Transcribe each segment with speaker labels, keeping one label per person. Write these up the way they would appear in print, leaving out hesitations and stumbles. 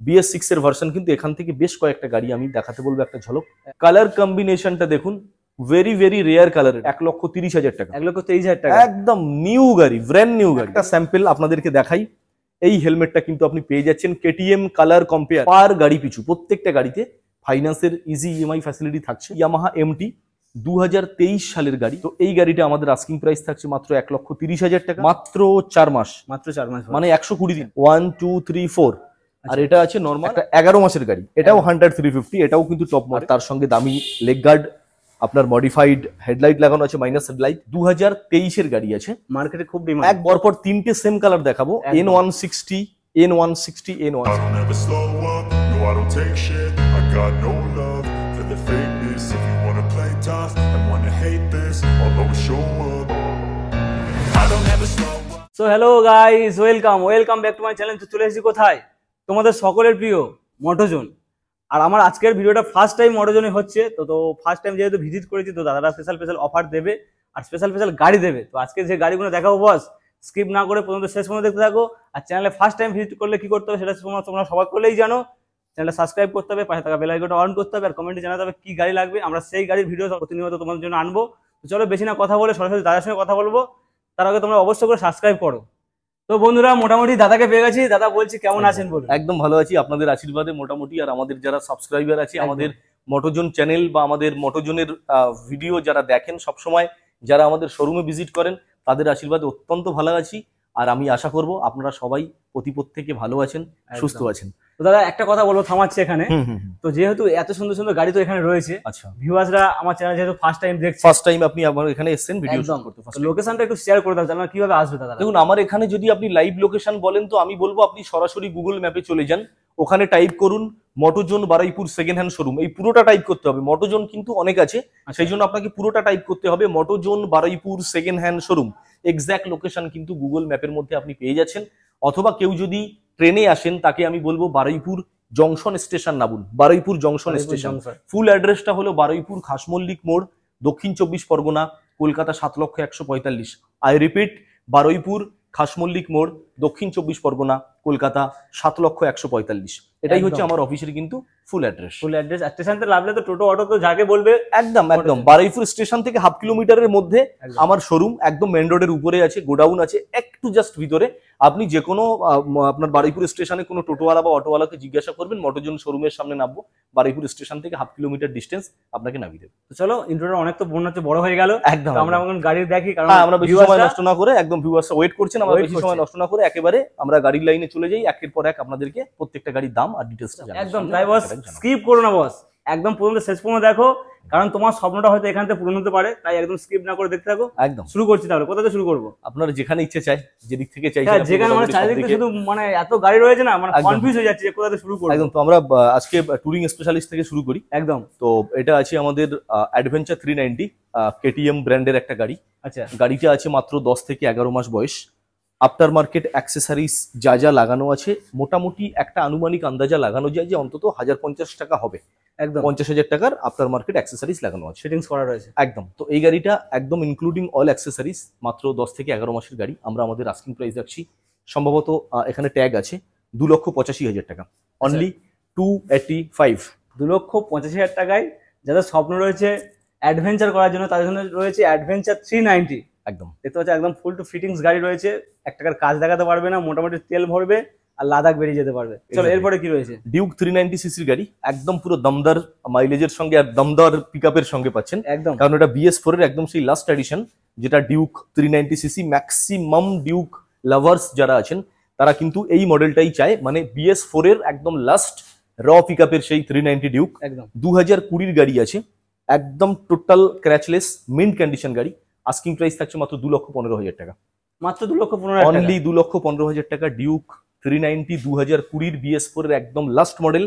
Speaker 1: BS6 এর version, কিন্তু এখান থেকে বেশ কয়েকটা গাড়ি আমি দেখাতে বলবো, একটা ঝলক। কালার কম্বিনেশনটা দেখুন, ভেরি ভেরি রেয়ার কালারের, 1,30,000 টাকা।
Speaker 2: 1,30,000 টাকা,
Speaker 1: একদম নিউ গাড়ি, ব্র্যান্ড নিউ গাড়ি। একটা স্যাম্পল আপনাদেরকে দেখাই, এই হেলমেটটা কিন্তু আপনি পেয়ে যাচ্ছেন KTM কালার কম্পেয়ার। পার গাড়ি পিছু প্রত্যেকটা গাড়িতে ফাইন্যান্সের ইজি EMI ফ্যাসিলিটি থাকছে। ইয়ামাহা MT 2023 সালের গাড়ি। তো এই গাড়িটা আমাদের আস্কিং প্রাইস থাকছে মাত্র 1,30,000 টাকা, মাত্র 4 মাস,
Speaker 2: মাত্র 4 মাস,
Speaker 1: মানে 120 দিন। 1 2 3 4। আর এটা আছে নরমাল একটা 11 মাসের গাড়ি, এটাও 100/350, এটাও কিন্তু টপ মডেল। তার সঙ্গে দামি লেগ গার্ড, আপনার মডিফাইড হেডলাইট লাগানো আছে, মাইনাস হেডলাইট। 2023 এর গাড়ি আছে,
Speaker 2: মার্কেটে খুব ডিমান্ড।
Speaker 1: এক পরপর তিনটে সেম কালার দেখাবো, N160, N160, N160।
Speaker 3: I don't ever slow up, no I don't take shit. I got no love for the fakeness. If you wanna play tough and wanna hate this, I'll always show up. I don't ever slow up.
Speaker 2: So hello guys, welcome back to my channel. তো চলে এসেছি কোথায়? তোমাদের সকলের প্রিয় মোটোজোন। আর আমার আজকের ভিডিওটা ফার্স্ট টাইম মোটোজোনে হচ্ছে, তো ফার্স্ট টাইম যেহেতু ভিজিট করেছি, তো দাদারা স্পেশাল অফার দেবে আর স্পেশাল গাড়ি দেবে। তো আজকে যে গাড়িগুলো দেখাবো বস, স্কিপ না করে পর্যন্ত শেষ পর্যন্ত দেখতে থাকো। আর চ্যানেলে ফার্স্ট টাইম ভিজিট করলে কি করতে হবে সেটা তোমরা সবাই করলেই জানো। চ্যানেলটা সাবস্ক্রাইব করতে হবে, পাশে থাকা বেল আইকনটা অন করতে হবে, আর কমেন্টে জানাতে হবে কি গাড়ি লাগবে। আমরা সেই গাড়ির ভিডিও প্রতিনিয়ত তোমাদের জন্য আনবো। তো চলো বেশি না কথা বলে সরাসরি দাদার সঙ্গে কথা বলবো। তার আগে তোমরা অবশ্যই করে সাবস্ক্রাইব করো। তো বন্ধুরা, মোটামুটি দাদাকে পেয়ে গেছি। দাদা বলছি কেমন আছেন বলুন?
Speaker 1: একদম ভালো আছি, আপনাদের আশীর্বাদে মোটামুটি। আর আমাদের যারা সাবস্ক্রাইবার আছে, আমাদের মোটোজোন চ্যানেল বা আমাদের মোটোজোনের ভিডিও যারা দেখেন সবসময়, যারা আমাদের শোরুমে ভিজিট করেন, তাদের আশীর্বাদে অত্যন্ত ভালো আছি। আর আমি আশা করব আপনারা সবাই প্রত্যেকে ভালো আছেন, সুস্থ আছেন।
Speaker 2: তো দাদা একটা কথা বলবো, থামাচ্ছি এখানে। তো যেহেতু এত সুন্দর গাড়ি তো এখানে রয়েছে,
Speaker 1: আচ্ছা,
Speaker 2: ভিউয়ার্সরা আমার চ্যানেল যেহেতু ফার্স্ট টাইম দেখছে,
Speaker 1: ফার্স্ট টাইম আপনি আমার এখানে এসেছেন ভিডিও শুট করতে,
Speaker 2: লোকেশনটা একটু শেয়ার করে দাও, জানা কিভাবে আসবে দাদা?
Speaker 1: দেখুন, আমার এখানে যদি আপনি লাইভ লোকেশন বলেন, তো আমি বলবো আপনি সরাসরি গুগল ম্যাপে চলে যান, ওখানে টাইপ করুন মোটোজোন বারুইপুর সেকেন্ড হ্যান্ড শোরুম। এই পুরোটা টাইপ করতে হবে, মোটোজোন কিন্তু অনেক আছে, সেই জন্য আপনাকে পুরোটা টাইপ করতে হবে, Motozone Baruipur second hand showroom. Exact location কিন্তু গুগল ম্যাপের মধ্যে আপনি পেয়ে যাচ্ছেন। অথবা কেউ যদি ট্রেনে আসেন, তাকে আমি বলবো বারুইপুর জংশন স্টেশন নামুন, বারুইপুর জংশন স্টেশন। ফুল অ্যাড্রেসটা হলো বারুইপুর খাসমল্লিক মোড়, দক্ষিণ 24 পরগনা, কলকাতা 7,145,000। আই রিপিট, বারুইপুর খাসমল্লিক মোড়, দক্ষিণ 24 পরগনা, কলকাতা 7,145,000। এটাই হচ্ছে আমার অফিসের কিন্তু ফুল অ্যাড্রেস।
Speaker 2: স্টেশন থেকে নামলে তো টোটো অটো তো যাকে বলবে,
Speaker 1: একদম বারুইপুর স্টেশন থেকে হাফ কিলোমিটারের মধ্যে আমার শোরুম, একদম মেন রোডের উপরে আছে, গোডাউন আছে একটু জাস্ট ভিতরে। আপনি যে কোনো আপনার বারুইপুর স্টেশনে কোনো টোটোওয়ালা বা অটোওয়ালাকে জিজ্ঞাসা করবেন, মোটোজোন শোরুমের সামনে নামবো, বারুইপুর স্টেশন থেকে হাফ কিলোমিটার ডিস্টেন্স আপনাকে নামিয়ে দেবে।
Speaker 2: তো চলো, ইন্ট্রোটা অনেক তো বড় হয়ে গেল,
Speaker 1: একদম।
Speaker 2: আমরা এখন গাড়ি দেখি, কারণ
Speaker 1: আমরা বেশি সময় নষ্ট না করে, একদম ভিউয়ার্সরা ওয়েট করছেন, আমরা বেশি সময় নষ্ট না করে একেবারে আমরা গাড়ির লাইনে চলে যাই, একের পর এক আপনাদেরকে প্রত্যেকটা গাড়ির দাম আর ডিটেইলসটা জানাবো।
Speaker 2: একদম তাই বস, স্কিপ করো না বস, একদম পর্যন্ত শেষ পর্যন্ত দেখো, কারণ তোমার স্বপ্নটা হয়তো এখান থেকে পূরণ হতে পারে, তাই একদম স্কিপ না করে দেখতে থাকো।
Speaker 1: একদম
Speaker 2: শুরু করছি, তাহলে কোথা থেকে শুরু করবো?
Speaker 1: আপনার যেখানে ইচ্ছে চাই, যেদিক থেকে চাইছেন,
Speaker 2: যেখানে মানে চারিদিকে শুধু মানে এত গাড়ি রয়েছে না, মানে কনফিউজ হয়ে যাচ্ছে যে কোথা থেকে শুরু করব।
Speaker 1: একদম। তো আমরা আজকে টুরিং স্পেশালিস্ট থেকে শুরু করি।
Speaker 2: একদম।
Speaker 1: তো এটা আছে আমাদের অ্যাডভেঞ্চার 390, KTM ব্র্যান্ডের একটা গাড়ি।
Speaker 2: আচ্ছা,
Speaker 1: গাড়িটা আছে মাত্র 10 থেকে 11 মাস বয়স। আফটার মার্কেট অ্যাক্সেসরিজ যা লাগানো আছে, মোটামুটি একটা আনুমানিক আন্দাজা লাগানো যায় যে অন্তত 1050 টাকা হবে। একদম 50,000 টাকার আফটার মার্কেট অ্যাক্সেসরিজ লাগানো আছে,
Speaker 2: সেটিংস করা রয়েছে।
Speaker 1: একদম। তো এই গাড়িটা একদম ইনক্লুডিং অল অ্যাক্সেসরিজ, মাত্র 10 থেকে 11 মাসের গাড়ি। আমরা আমাদের আস্কিং প্রাইস রাখছি, সম্ভবত এখানে ট্যাগ আছে, 2,85,000 টাকা, অনলি 285।
Speaker 2: 2,85,000 টাকায় যাদের স্বপ্ন রয়েছে অ্যাডভেঞ্চার করার জন্য, তাদের জন্য রয়েছে অ্যাডভেঞ্চার 390।
Speaker 1: একদম
Speaker 2: দেখতে পাচ্ছি একদম ফুল টু ফিটিংস গাড়ি রয়েছে, 1 টাকার কাজ দেখাতে পারবে না, মোটামুটি তেল ভরবে আর লাদাখ বেরিয়ে যেতে পারবে। চলো এরপরে কি রয়েছে?
Speaker 1: ডিউক 390 সিসির গাড়ি, একদম পুরো দমদার মাইলেজের সঙ্গে আর দমদার পিকআপের সঙ্গে পাচ্ছেন,
Speaker 2: একদম।
Speaker 1: কারণ এটা BS4 এর একদম সেই লাস্ট এডিশন, যেটা Duke 390 CC. Maximum Duke lovers যারা আছেন, তারা কিন্তু এই মডেলটাই চায়, মানে BS4 এর একদম লাস্ট র পিকআপের সেই 390 ডিউক।
Speaker 2: একদম
Speaker 1: 2020 গাড়ি আছে, একদম টোটাল ক্র্যাচলেস মিন্ট কন্ডিশন গাড়ি। আস্কিং প্রাইস থাকছে মাত্র 2,15,000 টাকা,
Speaker 2: মাত্র 2,15,000,
Speaker 1: অনলি 2,15,000 টাকা। ডিউক 390 2020 BS4 এর একদম last model,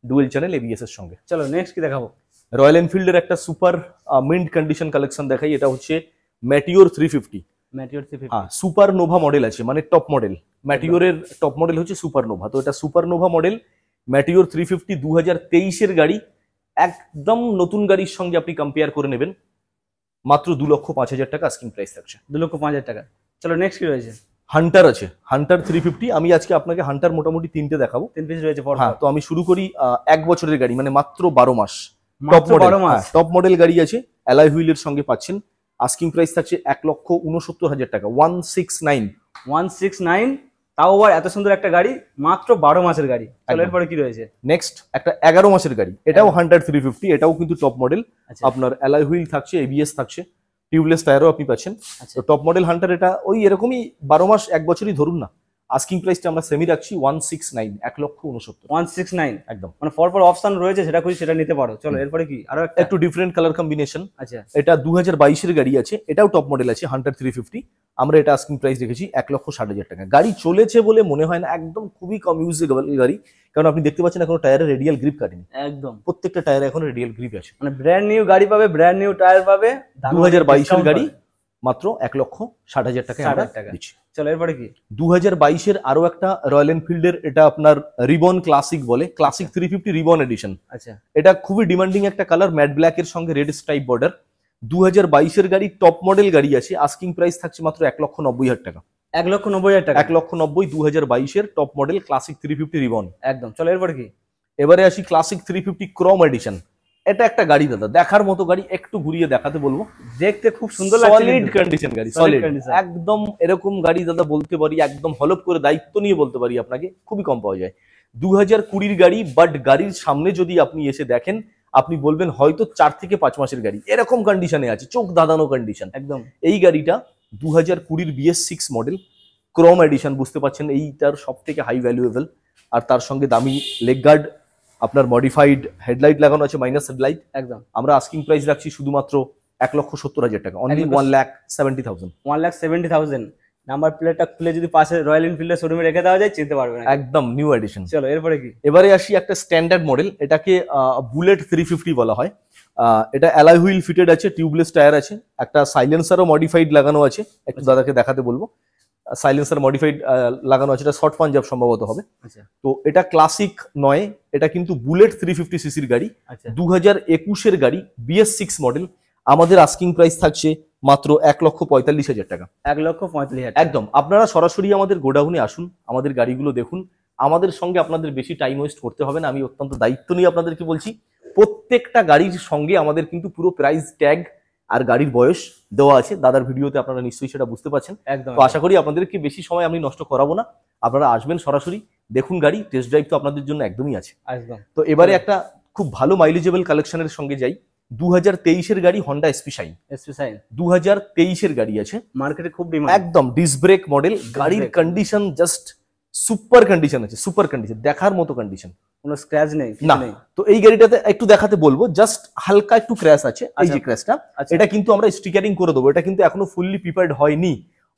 Speaker 1: dual channel ABS এর সঙ্গে।
Speaker 2: চলো নেক্সট কি দেখাবো?
Speaker 1: রয়্যাল এনফিল্ডের একটা সুপার মিন্ট কন্ডিশন কালেকশন দেখাই। এটা হচ্ছে ম্যাটিওর 350।
Speaker 2: ম্যাটিওর 350,
Speaker 1: হ্যাঁ, সুপার নোভা মডেল আছে, মানে টপ মডেল। ম্যাটিওরের টপ মডেল হচ্ছে সুপার নোভা, তো এটা সুপার নোভা মডেল ম্যাটিওর 350 2023 এর গাড়ি। একদম নতুন গাড়ির সঙ্গে আপনি কম্পেয়ার করে নেবেন, মাত্র 2,05,000 টাকা আস্কিং প্রাইস থাকছে।
Speaker 2: 2,05,000 টাকা। চলো নেক্সট কি রয়েছে?
Speaker 1: হান্টার আছে, হান্টার 350। আমি আজকে আপনাকে হান্টার মোটামুটি 3টে দেখাবো।
Speaker 2: 3 পিস রয়েছে পর
Speaker 1: হ্যাঁ, তো আমি শুরু করি 1 বছরের গাড়ি, মানে মাত্র 12 মাস।
Speaker 2: মাত্র 12 মাস।
Speaker 1: টপ মডেল গাড়ি আছে, অ্যালয় হুইলের সঙ্গে পাচ্ছেন। আস্কিং প্রাইস থাকছে 1,69,000 টাকা, 169।
Speaker 2: 169, তাও আবার এত সুন্দর একটা গাড়ি, মাত্র 12 মাসের গাড়ি। চলো
Speaker 1: একদম।
Speaker 2: এরপরে কি রয়েছে?
Speaker 1: নেক্সট একটা 11 মাসের গাড়ি, এটাও হান্টার 350, এটাও কিন্তু টপ মডেল।
Speaker 2: আচ্ছা
Speaker 1: আপনার অ্যালয় হুইল থাকছে, এবিএস থাকছে, টিউবলেস টায়ারও আপনি পাচ্ছেন।
Speaker 2: আচ্ছা
Speaker 1: তো টপ মডেল হান্টার এটা ওই এরকমই 12 মাস 1 বছরই ধরুন না। আস্কিং প্রাইসটা আমরা সেমি রাখছি 169, 1,69,000।
Speaker 2: 169,
Speaker 1: একদম।
Speaker 2: মানে পরপর অপশন রয়েছে, সেটা খুঁজে সেটা নিতে পারো। চলো এরপরে কি আরো একটা?
Speaker 1: একটু ডিফারেন্ট কালার কম্বিনেশন।
Speaker 2: আচ্ছা
Speaker 1: এটা 2022 গাড়ি আছে, এটাও টপ মডেল আছে, হান্টার 350। আমরা এটা আস্কিং প্রাইস রেখেছি 1,60,000 টাকা। গাড়ি চলেছে বলে মনে হয় না, একদম খুবই কম ইউজেবল গাড়ি, কারণ আপনি দেখতে পাচ্ছেন এখনো টায়ারে রেডিয়াল গ্রিপ কাটেনি,
Speaker 2: একদম,
Speaker 1: প্রত্যেকটা টায়ারে এখন রেডিয়াল গ্রিপ আছে।
Speaker 2: মানে ব্র্যান্ড নিউ গাড়ি পাবে, ব্র্যান্ড নিউ টায়ার পাবে,
Speaker 1: 2022 গাড়ি মাত্র 1,60,000 টাকায় আমরা
Speaker 2: 60,000 টাকা।
Speaker 1: দিচ্ছি।
Speaker 2: চলো এরপরে কি?
Speaker 1: 2022 আরো একটা রয়্যাল এনফিল্ডের, এটা আপনার রিবন ক্লাসিক বলে, ক্লাসিক 350 রিবন এডিশন।
Speaker 2: আচ্ছা
Speaker 1: এটা খুবই ডিমান্ডিং একটা কালার, ম্যাট ব্ল্যাক এর সঙ্গে রেড স্ট্রাইপ বর্ডার। 2022 গাড়ি, টপ মডেল গাড়ি আছে, আস্কিং প্রাইস থাকছে মাত্র 1,90,000 টাকা।
Speaker 2: 1,90,000 টাকা।
Speaker 1: 1,90,000 2022 টপ মডেল ক্লাসিক 350 রিবন।
Speaker 2: একদম। চলো এরপরে কি?
Speaker 1: এবারে আসি ক্লাসিক 350 ক্রোম এডিশন। এটা একটা গাড়ি দাদা, দেখার মতো গাড়ি, একটু ঘুরিয়ে দেখাতে বলবো।
Speaker 2: দেখতে খুব সুন্দর লাগছে,
Speaker 1: সলিড কন্ডিশন গাড়ি,
Speaker 2: Solid
Speaker 1: সলিড
Speaker 2: condition।
Speaker 1: একদম। এরকম গাড়ি দাদা বলতে পারি, একদম হলপ করে দায়িত্ব নিয়ে বলতে পারি আপনাকে, খুবই কম পাওয়া যায়। 2020 গাড়ি, বাট গাড়ির সামনে যদি আপনি এসে দেখেন, আপনি বলবেন হয়তো 4 থেকে 5 মাসের গাড়ি, এরকম কন্ডিশনে আছে, চোখ দাদানো কন্ডিশন
Speaker 2: একদম।
Speaker 1: এই গাড়িটা। 2020 BS6 মডেল ক্রোম এডিশন, বুঝতে পারছেন এইটার সব থেকে হাই ভ্যালুয়েবল। আর তার সঙ্গে দামি লেগ গার্ড, আপনার মডিফাইড হেডলাইট লাগানো আছে, মাইনাস হেডলাইট।
Speaker 2: একদম।
Speaker 1: আমরা আস্কিং প্রাইস রাখছি শুধুমাত্র 1,70,000 টাকা, অনলি 1,70,000।
Speaker 2: 1,70,000। নাম্বার প্লেটটা খুলে যদি পাশে রয়্যাল এনফিল্ডের শোরুমে রেখে দেওয়া যায়, চিনতে পারবে না।
Speaker 1: একদম নিউ এডিশন।
Speaker 2: চলো এরপরে কি?
Speaker 1: এবারে আসি একটা স্ট্যান্ডার্ড মডেল, এটাকে বুলেট 350 বলা হয়। এটা অ্যালয় হুইল ফিটেড আছে, টিউবলেস টায়ার আছে, একটা সাইলেন্সারও মডিফাইড লাগানো আছে, একটু দাদাকে দেখাতে বলবো। সাইলেন্সার মডিফাইড লাগানো আছে, এটা শর্ট পাঞ্জাব সম্ভবত হবে।
Speaker 2: আচ্ছা
Speaker 1: তো এটা ক্লাসিক নয়, এটা কিন্তু বুলেট 350 সিসির গাড়ি,
Speaker 2: আচ্ছা
Speaker 1: 2021 গাড়ি, BS6 মডেল। আমাদের আস্কিং প্রাইস থাকছে মাত্র 1,45,000 টাকা।
Speaker 2: 1,45,000।
Speaker 1: একদম। আপনারা সরাসরি আমাদের গোডাউনে আসুন, আমাদের গাড়িগুলো দেখুন, আমাদের সঙ্গে আপনাদের বেশি টাইম ওয়েস্ট করতে হবে না। আমি অত্যন্ত দায়িত্ব নিয়ে আপনাদেরকে বলছি, প্রত্যেকটা গাড়ির সঙ্গে আমাদের কিন্তু পুরো প্রাইস ট্যাগ আর গাড়ির বয়স দেওয়া আছে। দাদার ভিডিওতে আপনারা নিশ্চয়ই সেটা বুঝতে পারছেন।
Speaker 2: একদম।
Speaker 1: তো আশা করি আপনাদেরকে বেশি সময় আমি নষ্ট করাবো না, আপনারা আসবেন সরাসরি, দেখুন গাড়ি, টেস্ট ড্রাইভ তো আপনাদের জন্য একদমই আছে।
Speaker 2: একদম।
Speaker 1: তো এবারে একটা খুব ভালো মাইলেজেবল কালেকশনের সঙ্গে যাই। 2023 গাড়ি, Honda SP shine.
Speaker 2: SP shine
Speaker 1: 2023 গাড়ি আছে,
Speaker 2: মার্কেটে খুব ডিমান্ড।
Speaker 1: একদম ডিস্ক ব্রেক মডেল। গাড়ির
Speaker 2: brake।
Speaker 1: Condition just super condition আছে, সুপার কন্ডিশন, দেখার মতো কন্ডিশন।
Speaker 2: কোনো স্ক্র্যাচ নেই, কিছু
Speaker 1: না,
Speaker 2: নেই।
Speaker 1: তো এই গাড়িটাতে একটু দেখাতে বলবো, জাস্ট হালকা একটু ক্র্যাশ আছে, এই যে
Speaker 2: আচ্ছা।
Speaker 1: ক্র্যাশটা,
Speaker 2: আচ্ছা।
Speaker 1: এটা কিন্তু আমরা স্টিকারিং করে দেবো, এটা কিন্তু এখনো ফুললি প্রিপেয়ার্ড হয়নি,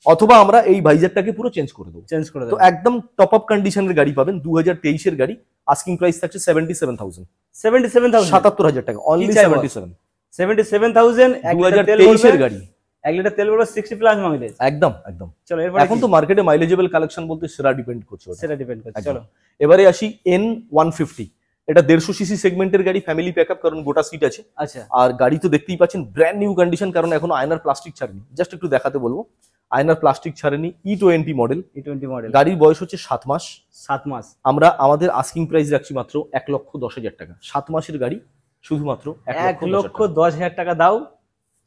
Speaker 1: অথবা আমরা এই ভাইজারটাকে পুরো চেঞ্জ করে দেবো।
Speaker 2: চেঞ্জ করে
Speaker 1: তো
Speaker 2: দাও।
Speaker 1: একদম টপ আপ কন্ডিশনের গাড়ি পাবেন। 2023 গাড়ি, আস্কিং প্রাইস থাকছে 77,000,
Speaker 2: 77,000।
Speaker 1: 77,000 টাকা, অনলি
Speaker 2: চাই বল?
Speaker 1: 77।
Speaker 2: 77,000।
Speaker 1: 2023 গাড়ি,
Speaker 2: 1 লিটার তেল বলবো 60 প্লাস মাইলেজ।
Speaker 1: একদম একদম।
Speaker 2: চলো এরপরে
Speaker 1: এখন তো মার্কেটে মাইলেজেবল কালেকশন বলতে সেরা ডিপেন্ড করছে ওটা।
Speaker 2: সেটা ডিপেন্ড করছে।
Speaker 1: একদম।
Speaker 2: চলো
Speaker 1: এবারে আসি N150। এটা 150 সিসি সেগমেন্টের গাড়ি, ফ্যামিলি প্যাকআপ, কারণ গোটা সিট আছে।
Speaker 2: আচ্ছা
Speaker 1: আর গাড়ি তো দেখতেই পাচ্ছেন ব্র্যান্ড নিউ কন্ডিশন, কারণ এখনো আয়নার প্লাস্টিক ছাড়েনি। জাস্ট একটু দেখাতে বলবো, আয়নার প্লাস্টিক ছাড়েনি। E20 model,
Speaker 2: E20 model.
Speaker 1: গাড়ির বয়স হচ্ছে 7 মাস।
Speaker 2: 7 মাস।
Speaker 1: আমরা আমাদের আস্কিং প্রাইস রাখছি মাত্র 1,10,000 টাকা। 7 মাসের গাড়ি, শুধুমাত্র
Speaker 2: 1,10,000 টাকা দাও,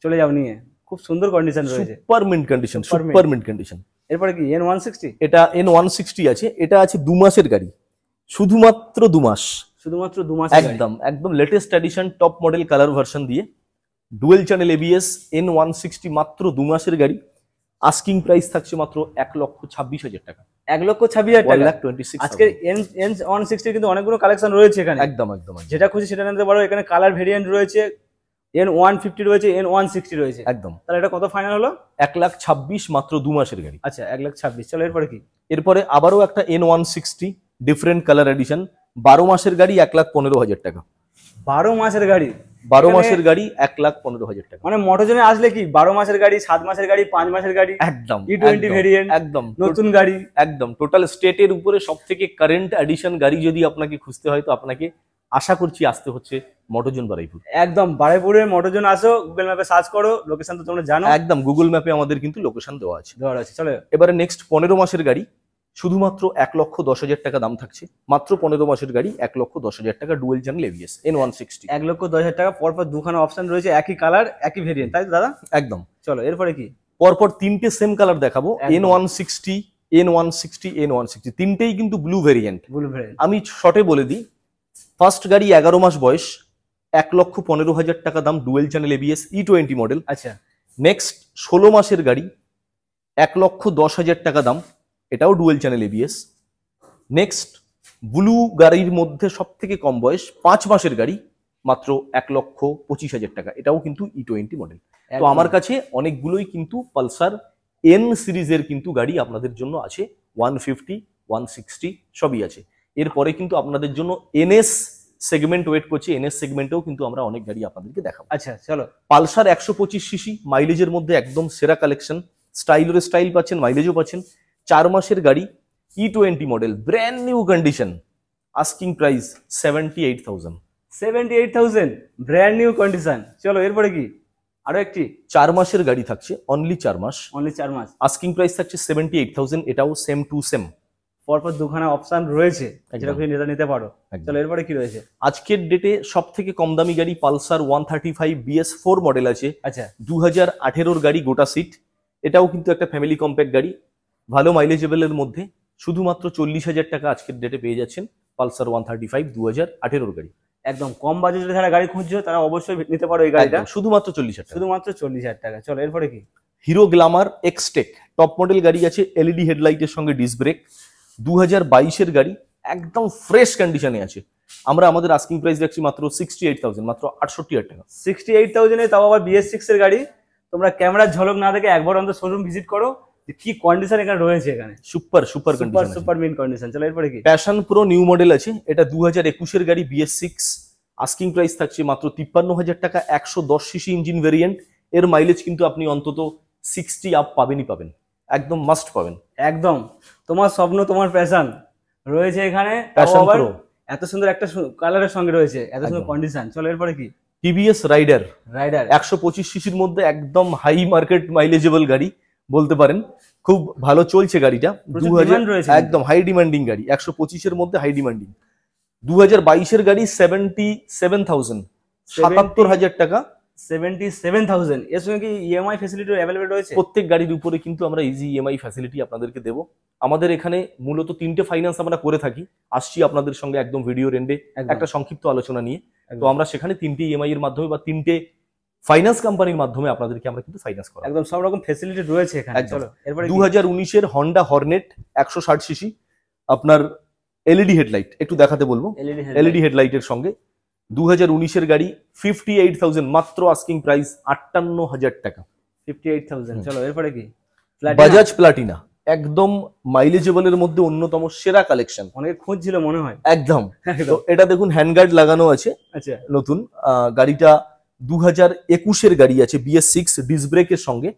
Speaker 2: চলে যাও নিয়ে। খুব সুন্দর কন্ডিশন রয়েছে,
Speaker 1: super mint condition,
Speaker 2: Super mint।
Speaker 1: Super mint condition.
Speaker 2: এরপরে কি N160?
Speaker 1: এটা N160 আছে, এটা আছে 2 মাসের গাড়ি, শুধুমাত্র 2 মাস।
Speaker 2: শুধুমাত্র 2 মাস।
Speaker 1: একদম একদম latest addition, top model colour version দিয়ে, ডুয়েল চ্যানেল ABS, N160, মাত্র 2 মাসের গাড়ি। আস্কিং প্রাইস থাকছে মাত্র 1,26,000 টাকা।
Speaker 2: 1,26,000 টাকা।
Speaker 1: 1,26,000
Speaker 2: আজকে N160 কিন্তু অনেকগুলো কালেকশন রয়েছে এখানে,
Speaker 1: একদম একদম একদম।
Speaker 2: যেটা খুশি সেটা নিতে পারো। এখানে কালার ভেরিয়েন্ট রয়েছে, N150 রয়েছে, N160 রয়েছে।
Speaker 1: একদম।
Speaker 2: তাহলে এটা কত ফাইনাল হলো?
Speaker 1: 1,26,000 মাত্র 2 মাসের গাড়ি।
Speaker 2: আচ্ছা 1,26,000। চলো এরপরে কি?
Speaker 1: এরপরে আবারও একটা N160 ডিফারেন্ট কালার এডিশন, 12 মাসের গাড়ি, 1,15,000 টাকা।
Speaker 2: 12 মাসের গাড়ি,
Speaker 1: 12 মাসের গাড়ি, 1,15,000 টাকা।
Speaker 2: মানে মোটরজনে আসলে কি 12 মাসের গাড়ি, 7 মাসের গাড়ি, 5 মাসের গাড়ি,
Speaker 1: একদম
Speaker 2: E20 ভেরিয়েন্ট,
Speaker 1: একদম
Speaker 2: নতুন গাড়ি।
Speaker 1: একদম টোটাল স্টেটের উপরে সব থেকে কারেন্ট এডিশন গাড়ি যদি আপনাকে খুঁজতে হয়, তো আপনাকে আশা করছি আসতে হচ্ছে মোটরজোন বারুইপুর।
Speaker 2: একদম বারুইপুরের মোটরজোন আসো, গুগল ম্যাপে সার্চ করো, লোকেশন তো তোমরা জানো,
Speaker 1: একদম গুগল ম্যাপে আমাদের কিন্তু লোকেশন দেওয়া আছে।
Speaker 2: দেওয়া আছে। চলো
Speaker 1: এবারে নেক্সট 15 মাসের গাড়ি, শুধুমাত্র 1,10,000 টাকা দাম থাকছে, মাত্র 15 মাসের গাড়ি 1,10,000 টাকা, ডুয়েল চ্যানেল এবিএস N160।
Speaker 2: 1,10,000 টাকা, পরপর দুখানা অপশন রয়েছে, একই কালার একই ভেরিয়েন্ট, তাই তো দাদা?
Speaker 1: একদম।
Speaker 2: চলো এরপরে কি?
Speaker 1: পরপর তিনটে সেম কালার দেখাবো,
Speaker 2: একদম।
Speaker 1: N160 N160 N160, তিনটেই কিন্তু ব্লু ভেরিয়েন্ট।
Speaker 2: Blue variant.
Speaker 1: আমি শর্টে বলে দিই, ফার্স্ট গাড়ি 11 মাস বয়স, 1,15,000 টাকা দাম, dual channel ABS E20 model.
Speaker 2: আচ্ছা,
Speaker 1: নেক্সট 16 মাসের গাড়ি, 1,10,000 টাকা দাম, এটাও dual channel ABS. Next blue গাড়ির মধ্যে সব থেকে কম বয়স, 5 মাসের গাড়ি, মাত্র 1,25,000 টাকা, এটাও কিন্তু E20 মডেল। তো আমার কাছে অনেকগুলোই কিন্তু পালসার এন সিরিজের কিন্তু গাড়ি আপনাদের জন্য আছে, 150 160 সবই আছে। এরপরে কিন্তু আপনাদের জন্য এনএস সেগমেন্ট ওয়েট করছে, এনএস সেগমেন্টেও কিন্তু আমরা অনেক গাড়ি আপনাদেরকে দেখাবো।
Speaker 2: আচ্ছা চলো।
Speaker 1: পালসার 125 সিসি, মাইলেজের মধ্যে একদম সেরা কালেকশন, স্টাইলের স্টাইল পাচ্ছেন, মাইলেজও পাচ্ছেন। 4 মাসের গাড়ি, E20 model, brand new condition, asking price 78,000।
Speaker 2: 78,000 brand new condition. চলো এরপরে কি? আরো একটি
Speaker 1: 4 মাসের গাড়ি থাকছে, অনলি 4 মাস,
Speaker 2: অনলি 4 মাস,
Speaker 1: আস্কিং প্রাইস থাকছে 78,000, এটাও সেম টু সেম।
Speaker 2: পরপর দুখানা অপশন রয়েছে,
Speaker 1: একদম।
Speaker 2: যেটা তুমি নিতে পারো।
Speaker 1: একদম।
Speaker 2: চলো এরপরে কি রয়েছে?
Speaker 1: আজকের ডেটে সব থেকে কম দামি গাড়ি পালসার 135 BS4 মডেল আছে,
Speaker 2: আচ্ছা
Speaker 1: 2018 গাড়ি, গোটা সিট, এটাও কিন্তু একটা ফ্যামিলি কম্প্যাক্ট গাড়ি, ভালো মাইলেজেবলের মধ্যে, শুধুমাত্র 40,000 টাকা আজকের ডেটে পেয়ে যাচ্ছেন পালসার 135 2018 গাড়ি।
Speaker 2: একদম কম বাজেটে যারা গাড়ি খুঁজছো তারা অবশ্যই নিতে পারো এই গাড়িটা,
Speaker 1: একদম, শুধুমাত্র 40,000 টাকা।
Speaker 2: শুধুমাত্র 40,000 টাকা। চলো এরপরে কি?
Speaker 1: Hero Glamour Xtec top model গাড়ি আছে, এলইডি হেডলাইটের সঙ্গে ডিস্ক ব্রেক, 2022 গাড়ি, একদম ফ্রেশ কন্ডিশনে আছে। আমরা আমাদের আস্কিং প্রাইস রাখছি মাত্র 68,000, মাত্র 68,000 টাকা।
Speaker 2: 68,000 এ, তাও আবার BS6 এর গাড়ি। তোমরা ক্যামেরার ঝলক না দেখে একবার অন্তত শোরুম ভিজিট করো, যে কি কন্ডিশন এখানে রয়েছে। এখানে
Speaker 1: super super
Speaker 2: super
Speaker 1: condition.
Speaker 2: Super mint condition. চলো এরপরে কি?
Speaker 1: প্যাশন প্রো নিউ মডেল আছে, এটা 2021 গাড়ি, BS6, আস্কিং প্রাইস থাকছে মাত্র 53,000 টাকা, 110 সিসি ইঞ্জিন ভেরিয়েন্ট। এর মাইলেজ কিন্তু আপনি অন্তত 60 আপ পাবেনই পাবেন, একদম মাস্ট পাবেন।
Speaker 2: একদম তোমার স্বপ্ন, তোমার প্যাশন রয়েছে এখানে, তাও
Speaker 1: প্যাশন
Speaker 2: আবার
Speaker 1: প্রো
Speaker 2: এত সুন্দর একটা কালারের সঙ্গে রয়েছে, এত সুন্দর
Speaker 1: একদম।
Speaker 2: কন্ডিশন। চলো এরপরে কি?
Speaker 1: টিভিএস রাইডার,
Speaker 2: রাইডার
Speaker 1: 125 সিসির মধ্যে একদম হাই মার্কেট মাইলেজেবল গাড়ি বলতে পারেন, খুব ভালো চলছে গাড়িটা।
Speaker 2: প্রচুর
Speaker 1: 2000
Speaker 2: demand রয়েছে
Speaker 1: একদম হাই ডিমান্ডিং গাড়ি, 125 এর মধ্যে হাই ডিমান্ডিং। 2022 গাড়ি 77,000, 77,000 টাকা।
Speaker 2: 77,000। এর সঙ্গে কি ইএমআই ফ্যাসিলিটি অ্যাভেলেবল রয়েছে?
Speaker 1: প্রত্যেক গাড়ির উপরে কিন্তু আমরা ইজি ইএমআই ফ্যাসিলিটি আপনাদেরকে দেবো। আমাদের এখানে মূলত 3টে ফাইন্যান্স আমরা করে থাকি, আসছি আপনাদের সঙ্গে একদম ভিডিও এন্ডে
Speaker 2: একদম।
Speaker 1: একটা সংক্ষিপ্ত আলোচনা নিয়ে।
Speaker 2: একদম।
Speaker 1: তো আমরা সেখানে 3টে ইএমআই এর মাধ্যমে বা 3টে ফাইন্যান্স কোম্পানির মাধ্যমে আপনাদেরকে আমরা কিন্তু ফাইন্যান্স করাবো।
Speaker 2: একদম সব রকম ফ্যাসিলিটি রয়েছে এখানে।
Speaker 1: একদম।
Speaker 2: চলো এরপরে কি?
Speaker 1: 2019 হন্ডা হর্নেট 160 সিসি, আপনার এলইডি হেডলাইট, একটু দেখাতে বলবো। এলইডি হেডলাইটের সঙ্গে 2019 গাড়ি, 58,000, মাত্র আস্কিং প্রাইস 58,000 টাকা।
Speaker 2: 58,000। চলো এরপরে কি?
Speaker 1: বাজাজ প্লাটিনা, একদম মাইলেজেবলের মধ্যে অন্যতম সেরা কালেকশন,
Speaker 2: অনেকে খুঁজছিল মনে হয়।
Speaker 1: একদম। তো
Speaker 2: একদম।
Speaker 1: এটা দেখুন হ্যান্ডগার্ড লাগানো আছে,
Speaker 2: আচ্ছা
Speaker 1: নতুন। গাড়িটা 2021 গাড়ি আছে, BS6 ডিস্ক ব্রেকের সঙ্গে,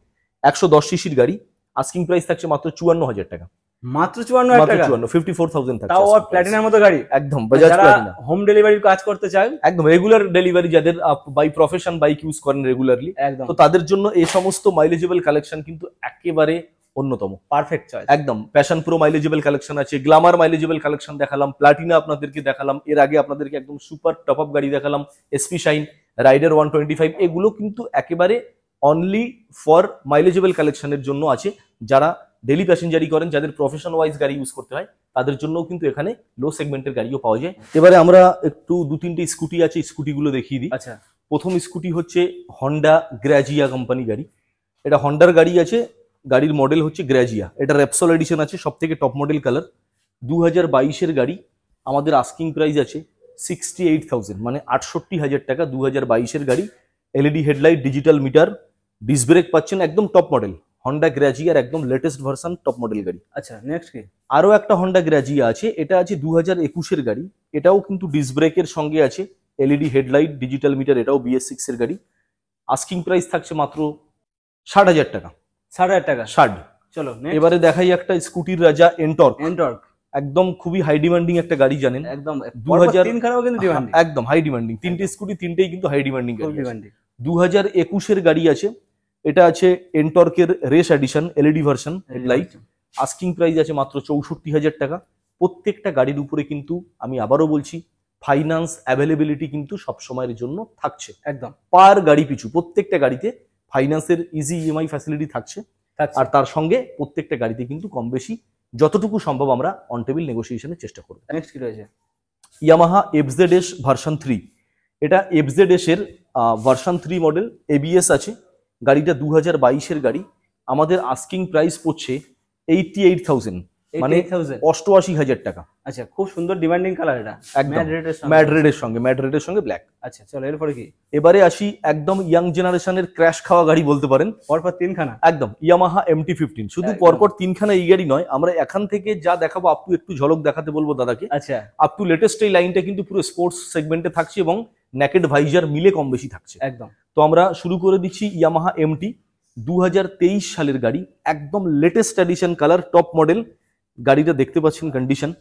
Speaker 1: 110 সিসির গাড়ি, আস্কিং প্রাইস থাকছে মাত্র 54,000 টাকা।
Speaker 2: মাত্র 54,000
Speaker 1: মাত্র
Speaker 2: টাকা,
Speaker 1: 54,000 থাকছে।
Speaker 2: তাও আর প্ল্যাটিনার মতো গাড়ি।
Speaker 1: একদম বাজাজ
Speaker 2: যারা
Speaker 1: প্লাটিনা,
Speaker 2: হোম ডেলিভারির কাজ করতে চায়,
Speaker 1: একদম রেগুলার ডেলিভারি, যাদের বাই প্রফেশন বাইক ইউজ করেন রেগুলারলি,
Speaker 2: একদম
Speaker 1: তো তাদের জন্য এই সমস্ত মাইলেজেবল কালেকশন কিন্তু একেবারে অন্যতম।
Speaker 2: Perfect choice.
Speaker 1: একদম প্যাশন প্রো মাইলেজেবল কালেকশন আছে, গ্ল্যামার মাইলেজেবল কালেকশন দেখালাম, প্লাটিনা আপনাদেরকে দেখালাম, এর আগে আপনাদেরকে একদম সুপার টপ আপ গাড়ি দেখালাম, এসপি শাইন, রাইডার 125। এগুলো কিন্তু একেবারে অনলি ফর মাইলেজেবল কালেকশনের জন্য আছে। যারা ডেলি প্যাসেঞ্জারি করেন, যাদের প্রফেশন ওয়াইজ গাড়ি ইউজ করতে হয়, তাদের জন্যও কিন্তু এখানে লো সেগমেন্টের গাড়িও পাওয়া যায়। এবারে আমরা একটু 2-3টে স্কুটি আছে, স্কুটিগুলো দেখিয়ে দিই।
Speaker 2: আচ্ছা
Speaker 1: প্রথম স্কুটি হচ্ছে হন্ডা গ্র্যাজিয়া কোম্পানি গাড়ি, এটা হন্ডার গাড়ি আছে, গাড়ির মডেল হচ্ছে গ্র্যাজিয়া, এটা রেপসল এডিশন আছে, সব থেকে টপ মডেল কালার। 2022 গাড়ি, আমাদের আস্কিং প্রাইস আছে 68,000, মানে 68,000 টাকা। 2022 গাড়ি, LED headlight, digital meter, disc brake পাচ্ছেন, একদম টপ মডেল হন্ডা গ্র্যাজিয়ার একদম লেটেস্ট ভার্সন টপ মডেল গাড়ি।
Speaker 2: আচ্ছা নেক্সট কি?
Speaker 1: আরো একটা হন্ডা গ্র্যাজিয়া আছে, এটা আছে 2021 গাড়ি, এটাও কিন্তু ডিস্ক ব্রেকের সঙ্গে আছে, এলইডি হেডলাইট, ডিজিটাল মিটার, এটাও BS6 এর গাড়ি। আস্কিং প্রাইস থাকছে মাত্র 60,000 টাকা।
Speaker 2: 60,000 টাকা।
Speaker 1: 60।
Speaker 2: চলো
Speaker 1: এবারে দেখাই একটা স্কুটির রাজা এন্টর্ক,
Speaker 2: এন্টর্ক
Speaker 1: একদম খুবই হাই ডিমান্ডিং একটা গাড়ি জানেন,
Speaker 2: একদম
Speaker 1: 2000
Speaker 2: তিনখানাও কিন্তু ডিমান্ডিং,
Speaker 1: একদম হাই ডিমান্ডিং। তিনটে স্কুটি তিনটেই কিন্তু হাই ডিমান্ডিং
Speaker 2: খুব
Speaker 1: গাড়ি।
Speaker 2: ডিমান্ডিং।
Speaker 1: 2021-এর গাড়ি আছে, এটা আছে এনটর্কের race edition LED version headlight. Asking price আছে মাত্র 64,000 টাকা। প্রত্যেকটা গাড়ির উপরে কিন্তু আমি আবারও বলছি ফাইন্যান্স অ্যাভেলেবিলিটি কিন্তু সবসময়ের জন্য থাকছে।
Speaker 2: একদম
Speaker 1: পার গাড়ি পিছু প্রত্যেকটা গাড়িতে ফাইন্যান্সের ইজি ইএমআই ফ্যাসিলিটি থাকছে। আর তার সঙ্গে প্রত্যেকটা গাড়িতে কিন্তু কম বেশি যতটুকু সম্ভব আমরা অন টেবিল নেগোসিয়েশনের চেষ্টা করব।
Speaker 2: নেক্সট কি রয়েছে?
Speaker 1: ইয়ামাহা এফজেডএস ভার্সন 3, এটা এফজেডএস এর ভার্সন 3 মডেল, এবিএস আছে। গাড়িটা 2022-এর গাড়ি। আমাদের আস্কিং প্রাইস পড়ছে 88,000, মানে 88,000 টাকা।
Speaker 2: আচ্ছা, খুব সুন্দর ডিমান্ডিং কালার এটা,
Speaker 1: একদম
Speaker 2: ম্যাট
Speaker 1: ম্যাট রেডের সঙ্গে ব্ল্যাক।
Speaker 2: আচ্ছা চলো এরপরে কি?
Speaker 1: এবারে আসি একদম ইয়াং জেনারেশনের ক্র্যাশ খাওয়া গাড়ি বলতে পারেন,
Speaker 2: পরপর তিনখানা,
Speaker 1: একদম ইয়ামাহা MT-15। শুধু পরপর তিনখানা এই গাড়ি নয়, আমরা এখান থেকে যা দেখাবো আপ টু একটু ঝলক দেখাতে বলবো দাদাকে।
Speaker 2: আচ্ছা
Speaker 1: আপ টু লেটেস্ট এই লাইনটা কিন্তু পুরো স্পোর্টস সেগমেন্টে থাকছে এবং নেকেড ভাইজার মিলে কম বেশি থাকছে।
Speaker 2: একদম।
Speaker 1: তো আমরা শুরু করে দিচ্ছি ইয়ামাহা MT, 2023 সালের গাড়ি, একদম latest addition colour, top model. গাড়িটা দেখতে পাচ্ছেন কন্ডিশন।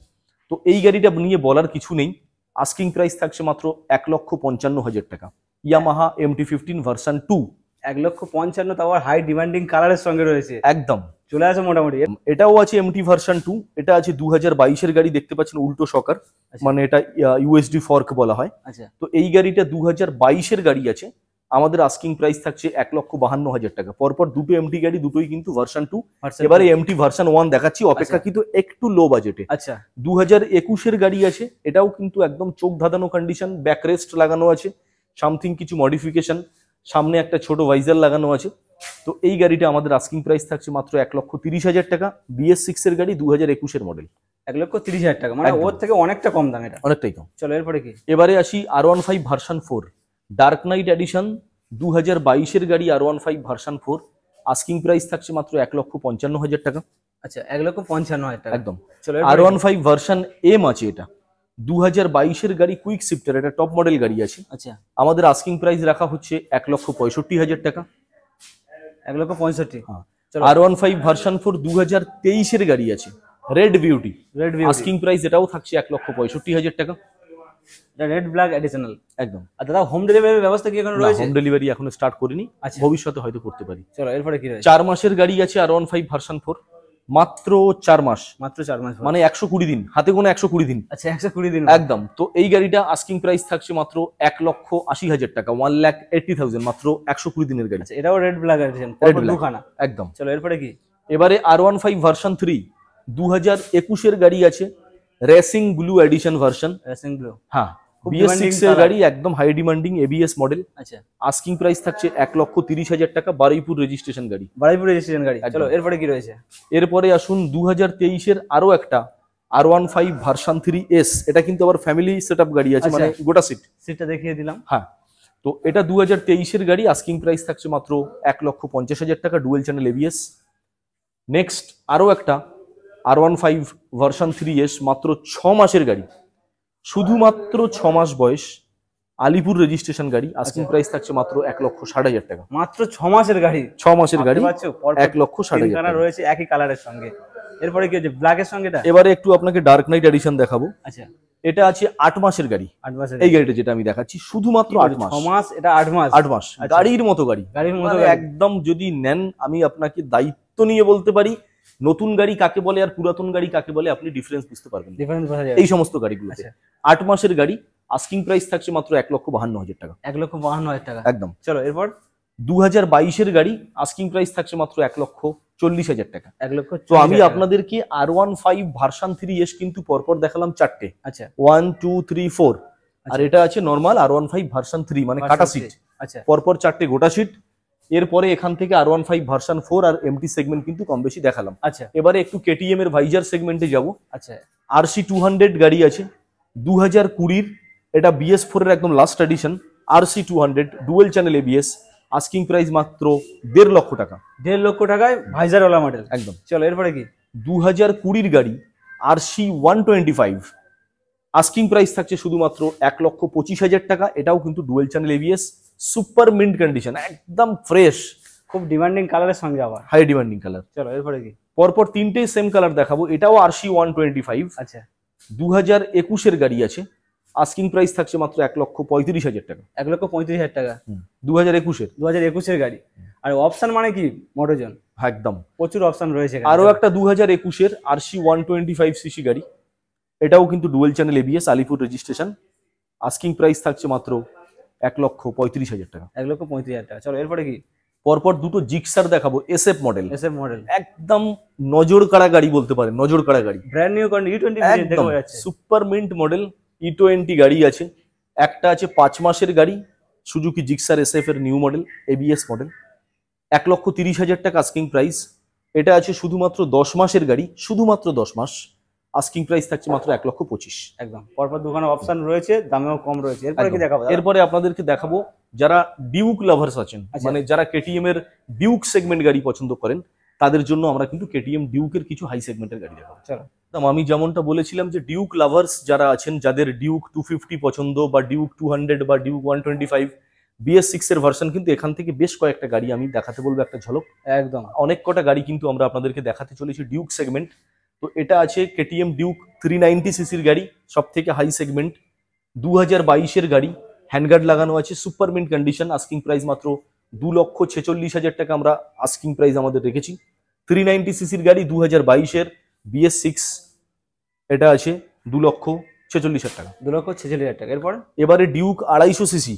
Speaker 1: তো এই গাড়িটা নিয়ে বলার কিছু নেই। আস্কিং প্রাইস থাকছে মাত্র 1,55,000 টাকা। ইয়ামাহা MT-15 ভার্সন 2,
Speaker 2: 1,55,000, তাও হাই ডিমান্ডিং কালারের সঙ্গে রয়েছে।
Speaker 1: একদম
Speaker 2: চলে আসে মোটামুটি।
Speaker 1: এটাও আছে MT ভার্সন 2, এটা আছে 2022-এর গাড়ি, দেখতে পাচ্ছেন উল্টো শকার, মানে এটা ইউএসডি ফর্ক বলা হয়।
Speaker 2: আচ্ছা,
Speaker 1: তো এই গাড়িটা 2022-এর গাড়ি আছে। আমাদের আস্কিং প্রাইস থাকছে 1,52,000 টাকা। পরপর দুটো এমটি গাড়ি, দুটোই কিন্তু ভার্সন 2। এবারে এমটি ভার্সন 1 দেখাচ্ছি, অপেক্ষাকৃত একটু লো বাজেটে।
Speaker 2: আচ্ছা,
Speaker 1: 2021-এর গাড়ি আছে, এটাও কিন্তু একদম চোখ ধাঁধানো কন্ডিশন, ব্যাক রেস্ট লাগানো আছে, সামথিং কিছু মডিফিকেশন, সামনে একটা ছোট ভাইজার লাগানো আছে। তো এই গাড়িটা আমাদের আস্কিং প্রাইস থাকছে মাত্র 1,30,000 টাকা। BS6-এর গাড়ি, 2021-এর মডেল,
Speaker 2: 1,30,000 টাকা, মানে ওর থেকে অনেকটা কম দাম এটা।
Speaker 1: অনেকটাই কম।
Speaker 2: চলো এরপরে কি?
Speaker 1: এবারে আসি R15 version 4, dark knight edition, 2022-এর গাড়ি, R15 ভার্সন 4। আস্কিং প্রাইস থাকছে মাত্র 1,55,000 টাকা।
Speaker 2: আচ্ছা, 1,55,000 টাকা
Speaker 1: একদম।
Speaker 2: চলো
Speaker 1: R15 ভার্সন এম আছে, এটা 2022-এর গাড়ি, কুইক শিফটার, এটা টপ মডেল গাড়ি আছে।
Speaker 2: আচ্ছা,
Speaker 1: আমাদের আস্কিং প্রাইস রাখা হচ্ছে 1,65,000 টাকা।
Speaker 2: 1,65,000।
Speaker 1: হ্যাঁ। R15 ভার্সন 4 2023-এর গাড়ি আছে, রেড বিউটি, আস্কিং প্রাইস এটাও থাকছে 1,65,000 টাকা।
Speaker 2: এটা রেড ব্ল্যাক এডিশনাল
Speaker 1: একদম।
Speaker 2: আর দাদা হোম ডেলিভারির ব্যবস্থা কি এখন রয়েছে?
Speaker 1: হোম ডেলিভারি এখনো স্টার্ট করিনি,
Speaker 2: আচ্ছা,
Speaker 1: ভবিষ্যতে হয়তো করতে পারি।
Speaker 2: চলো এরপরে কি রয়েছে?
Speaker 1: 4 মাসের গাড়ি আছে R15 ভার্সন 4, মাত্র 4 মাস,
Speaker 2: মাত্র 4 মাস,
Speaker 1: মানে 120 দিন, হাতে গোনা 120 দিন।
Speaker 2: আচ্ছা, 120 দিন
Speaker 1: একদম। তো এই গাড়িটা আস্কিং প্রাইস থাকছে মাত্র 1,80,000 টাকা, 1,80,000, মাত্র 120 দিনের গাড়ি।
Speaker 2: আচ্ছা, এটাও রেড ব্ল্যাক এডিশন, দুখানা।
Speaker 1: একদম।
Speaker 2: চলো এরপরে কি?
Speaker 1: এবারে R15 ভার্সন 3, 2021-এর গাড়ি আছে, racing blue edition version.
Speaker 2: Racing blue,
Speaker 1: হ্যাঁ,
Speaker 2: খুব
Speaker 1: BS6 এর
Speaker 2: demanding
Speaker 1: গাড়ি, একদম হাই ডিমান্ডিং ABS মডেল।
Speaker 2: আচ্ছা,
Speaker 1: আস্কিং প্রাইস থাকছে 1,30,000 টাকা, বারুইপুর রেজিস্ট্রেশন গাড়ি।
Speaker 2: বারুইপুর রেজিস্ট্রেশন গাড়ি।
Speaker 1: একদম।
Speaker 2: চলো এরপরে কি রয়েছে?
Speaker 1: এরপরে আসুন 2023-এর আরো একটা R15 ভার্সন 3S, এটা কিন্তু আবার ফ্যামিলি সেটআপ গাড়ি আছে, মানে গোটা সিট।
Speaker 2: সিটটা দেখিয়ে দিলাম।
Speaker 1: হ্যাঁ, তো এটা 2023-এর গাড়ি, আস্কিং প্রাইস থাকছে মাত্র 1,50,000 টাকা, ডুয়েল চ্যানেল ABS। নেক্সট আরো একটা R15 ভার্সন 3S, মাত্র 6 মাসের গাড়ি, শুধুমাত্র 6 মাস বয়স, আলিপুর রেজিস্ট্রেশন গাড়ি। আস্কিং প্রাইস থাকছে মাত্র 1,60,000 টাকা।
Speaker 2: মাত্র 6 মাসের গাড়ি,
Speaker 1: 6 মাসের গাড়ি,
Speaker 2: দেখতে পাচ্ছো? পরপর
Speaker 1: 1,60,000
Speaker 2: তিনখানা
Speaker 1: টাকা
Speaker 2: রয়েছে একই কালারের সঙ্গে। এরপরে কি হচ্ছে? ব্ল্যাক এর সঙ্গে এটা।
Speaker 1: এবারে একটু আপনাকে ডার্ক নাইট এডিশন দেখাবো।
Speaker 2: আচ্ছা,
Speaker 1: এটা আছে 8 মাসের গাড়ি।
Speaker 2: 8 মাসের
Speaker 1: এই গাড়িটা যেটা আমি দেখাচ্ছি, শুধুমাত্র 8 মাস।
Speaker 2: 6 মাস, এটা 8 মাস।
Speaker 1: 8 মাস, গাড়ির মতো গাড়ি,
Speaker 2: গাড়ির মতো
Speaker 1: মানে
Speaker 2: গাড়ি।
Speaker 1: একদম যদি নেন, আমি আপনাকে দায়িত্ব নিয়ে বলতে পারি নতুন গাড়ি কাকে বলে আর পুরাতন গাড়ি কাকে বলে আপনি ডিফারেন্স বুঝতে পারবেন
Speaker 2: ডিফারেন্স বোঝা যায়
Speaker 1: এই সমস্ত গাড়িগুলোতে। 8 মাসের গাড়ি, আস্কিং প্রাইস থাকছে মাত্র 1,52,000 টাকা।
Speaker 2: 1,52,000 টাকা।
Speaker 1: একদম।
Speaker 2: চলো এরপর
Speaker 1: 2022-এর গাড়ি, আস্কিং প্রাইস থাকছে মাত্র 1,40,000 টাকা।
Speaker 2: 1,40,000।
Speaker 1: তো আমি আপনাদেরকে R15 ভার্সন 3S কিন্তু পরপর দেখালাম 4টে,
Speaker 2: আচ্ছা,
Speaker 1: 1 2 3 4, আর এটা আছে নরমাল R15 ভার্সন 3, মানে কাটা সিট।
Speaker 2: আচ্ছা,
Speaker 1: পরপর 4টে গোটা সিট। এরপরে এখান থেকে R15 ভার্সন 4 আর এমটি সেগমেন্ট কিন্তু কম বেশি দেখালাম।
Speaker 2: আচ্ছা,
Speaker 1: এবারে একটু কেটিএম এর ভাইজার সেগমেন্টে যাব।
Speaker 2: আচ্ছা,
Speaker 1: RC200 গাড়ি আছে 2020-র, এটা BS4 এর একদম last addition. RC200 dual channel ABS, asking price মাত্র 1.5 লক্ষ টাকা।
Speaker 2: 1.5 লক্ষ টাকায় ভাইজারওয়ালা মডেল।
Speaker 1: একদম।
Speaker 2: চলো এরপরে কি?
Speaker 1: 2020-র গাড়ি RC125, আস্কিং প্রাইস থাকছে শুধুমাত্র 1,25,000 টাকা। এটাও কিন্তু dual channel ABS, super mint condition, একদম ফ্রেশ,
Speaker 2: খুব ডিমান্ডিং কালারের সঙ্গে আবার
Speaker 1: হাই ডিমান্ডিং কালার।
Speaker 2: চলো এরপরে কি?
Speaker 1: পরপর তিনটেই সেম কালার দেখাবো। এটাও আরসি 125,
Speaker 2: আচ্ছা
Speaker 1: 2021-এর গাড়ি আছে। আস্কিং প্রাইস থাকছে মাত্র 1,35,000 টাকা।
Speaker 2: 1,35,000 টাকা
Speaker 1: 2021-এর
Speaker 2: 2021-এর গাড়ি। আর অপশন মানে কি মোটোজন?
Speaker 1: একদম
Speaker 2: প্রচুর অপশন রয়েছে এখানে।
Speaker 1: আরো একটা 2021-এর আরসি 125 সিসি গাড়ি, এটাও কিন্তু dual channel ABS, Alipur registration. Asking price থাকছে মাত্র 1,35,000 টাকা।
Speaker 2: 1,35,000 টাকা। চলো এরপরে কি?
Speaker 1: পরপর দুটো জিক্সার দেখাবো, এসএফ মডেল,
Speaker 2: এসএফ মডেল,
Speaker 1: একদম নজর কাড়া গাড়ি বলতে পারেন, নজর কাড়া গাড়ি।
Speaker 2: ব্র্যান্ড নিউ কন্ডিশন E20
Speaker 1: একদম
Speaker 2: দেখা যাচ্ছে।
Speaker 1: সুপার মিন্ট মডেল E20 গাড়ি আছে। একটা আছে 5 মাসের গাড়ি, সুজুকি জিক্সার এসএফ এর নিউ মডেল, এবিএস মডেল, 1,30,000 টাকা আস্কিং প্রাইস। এটা আছে শুধুমাত্র 10 মাসের গাড়ি, শুধুমাত্র 10 মাস। আস্কিং প্রাইস থাকছে মাত্র 1,25,000।
Speaker 2: একদম পরপর দুখানে অপশন রয়েছে, দামেও কম রয়েছে। এরপরে কি দেখাবো?
Speaker 1: এরপরে আপনাদেরকে দেখাবো যারা ডিউক লাভার্স আছেন,
Speaker 2: আচ্ছা।
Speaker 1: মানে যারা কেটিএম এর ডিউক সেগমেন্ট গাড়ি পছন্দ করেন, তাদের জন্য আমরা কিন্তু কেটিএম ডিউকের কিছু হাই সেগমেন্টের গাড়ি দেখাবো।
Speaker 2: চলো।
Speaker 1: আমি যেমনটা বলেছিলাম যে ডিউক লাভার্স যারা আছেন, যাদের ডিউক 250 পছন্দ বা ডিউক 200 বা ডিউক 125 BS6 এর ভার্সন, কিন্তু এখান থেকে বেশ কয়েকটা গাড়ি আমি দেখাতে বলবো, একটা ঝলক।
Speaker 2: একদম
Speaker 1: অনেক কটা গাড়ি কিন্তু আমরা আপনাদেরকে দেখাতে চলেছি ডিউক সেগমেন্ট। তো এটা আছে কেটিএম ডিউক 390 সিসির গাড়ি, সব থেকে হাই সেগমেন্ট, 2022-এর গাড়ি, হ্যান্ডগার্ড লাগানো আছে, super mint condition. Asking price মাত্র 2,46,000 টাকা আমরা আস্কিং প্রাইস আমাদের রেখেছি। 390 সিসির গাড়ি 2022-এর BS6, এটা আছে 2,46,000 টাকা।
Speaker 2: 2,46,000 টাকা। এরপর
Speaker 1: এবারে ডিউক 250 সিসি,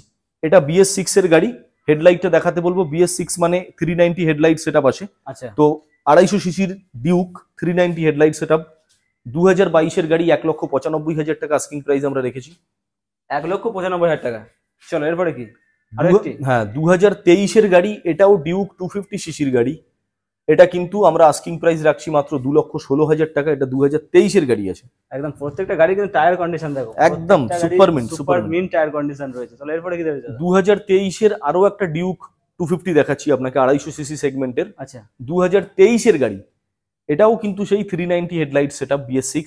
Speaker 1: এটা BS6 এর গাড়ি। হেডলাইটটা দেখাতে বলবো, BS6 মানে 390 হেডলাইট সেটআপ আছে।
Speaker 2: আচ্ছা
Speaker 1: তো 250 সিসির ডিউক 390 হেডলাইট সেটআপ, 2022-এর গাড়ি, 1,95,000 টাকা আস্কিং প্রাইস আমরা রেখেছি।
Speaker 2: 1,95,000 টাকা। চলো এরপরে কি? আরো একটি,
Speaker 1: হ্যাঁ 2023-এর গাড়ি, এটাও ডিউক 250 সিসির গাড়ি। এটা কিন্তু আমরা আস্কিং প্রাইস রাখছি মাত্র 2,16,000 টাকা। এটা 2023-এর গাড়ি আছে।
Speaker 2: একদম প্রত্যেকটা গাড়ি কিন্তু টায়ার কন্ডিশন দেখো,
Speaker 1: একদম super mint,
Speaker 2: super mint tyre condition রয়েছে। চলো এরপরে কি দেখতে?
Speaker 1: 2023-এর আরো একটা ডিউক 250 দেখাচ্ছি আপনাকে, 250 সিসি সেগমেন্টের,
Speaker 2: আচ্ছা
Speaker 1: 2023-এর গাড়ি। এটাও কিন্তু সেই 390 হেডলাইট সেটআপ, BS6,